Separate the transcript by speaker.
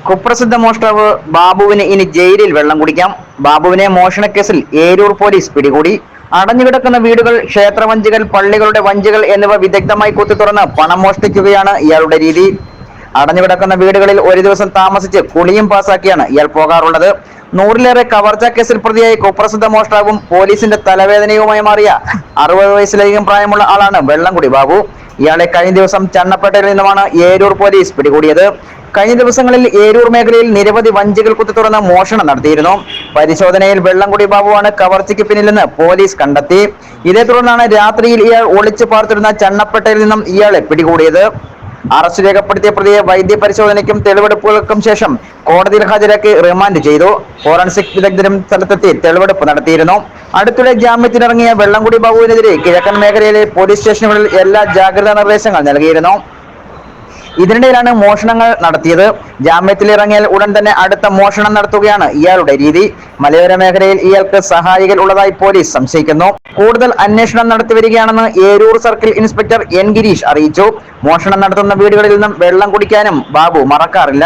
Speaker 1: കുപ്രസിദ്ധ മോഷ്ടാവ് ബാബുവിന് ഇനി ജയിലിൽ വെള്ളം കുടിക്കാം. ബാബുവിനെ മോഷണക്കേസിൽ ഏരൂർ പോലീസ് പിടികൂടി. അടഞ്ഞുകിടക്കുന്ന വീടുകൾ, ക്ഷേത്രവഞ്ചികൾ, പള്ളികളുടെ വഞ്ചികൾ എന്നിവ വിദഗ്ധമായി കുത്തിത്തുറന്ന് പണം മോഷ്ടിക്കുകയാണ് ഇയാളുടെ രീതി. അടഞ്ഞുകിടക്കുന്ന വീടുകളിൽ ഒരു ദിവസം താമസിച്ച് കുളിയും പാസാക്കിയാണ് ഇയാൾ പോകാറുള്ളത്. 100ലേറെ കവർച്ചാ കേസിൽ പ്രതിയായി കുപ്രസിദ്ധ മോഷ്ടാവും പോലീസിന്റെ തലവേദനയുമായി മാറിയ 60 വയസ്സിലധികം പ്രായമുള്ള ആളാണ് വെള്ളംകുടി ബാബു. ഇയാളെ കഴിഞ്ഞ ദിവസം ചണ്ണപ്പേട്ടയിൽ നിന്നുമാണ് ഏരൂർ പോലീസ് പിടികൂടിയത്. കഴിഞ്ഞ ദിവസങ്ങളിൽ ഏരൂർ മേഖലയിൽ നിരവധി വഞ്ചികൾ കുത്തിത്തുറന്ന് മോഷണം നടത്തിയിരുന്നു. പരിശോധനയിൽ വെള്ളംകുടി ബാബുവാണ് കവർച്ചയ്ക്ക് പിന്നിലെന്ന് പോലീസ് കണ്ടെത്തി. ഇതേ തുടർന്നാണ് രാത്രിയിൽ ഇയാൾ ഒളിച്ചു പാർത്തിരുന്ന ചണ്ണപ്പേട്ടയിൽ നിന്നും ഇയാളെ പിടികൂടിയത്. അറസ്റ്റ് രേഖപ്പെടുത്തിയ പ്രതിയെ വൈദ്യപരിശോധനയ്ക്കും തെളിവെടുപ്പുകൾക്കും ശേഷം കോടതിയിൽ ഹാജരാക്കി റിമാൻഡ് ചെയ്തു. ഫോറൻസിക് വിദഗ്ധരും സ്ഥലത്തെത്തി തെളിവെടുപ്പ് നടത്തിയിരുന്നു. അടുത്തിടെ ജാമ്യത്തിനിറങ്ങിയ വെള്ളംകുടി ബാബുവിനെതിരെ കിഴക്കൻ മേഖലയിലെ പോലീസ് സ്റ്റേഷനുകളിൽ എല്ലാ ജാഗ്രതാ നിർദ്ദേശങ്ങൾ നൽകിയിരുന്നു. ഇതിനിടയിലാണ് മോഷണങ്ങൾ നടത്തിയത്. ജാമ്യത്തിലിറങ്ങിയാൽ ഉടൻ തന്നെ അടുത്ത മോഷണം നടത്തുകയാണ് ഇയാളുടെ രീതി. മലയോര മേഖലയിൽ ഇയാൾക്ക് സഹായികൾ ഉള്ളതായി പോലീസ് സംശയിക്കുന്നു. കൂടുതൽ അന്വേഷണം നടത്തിവരികയാണെന്ന് Eroor circle inspector N Girish അറിയിച്ചു. മോഷണം നടത്തുന്ന വീടുകളിൽ നിന്നും വെള്ളം കുടിക്കാനും ബാബു മറക്കാറില്ല.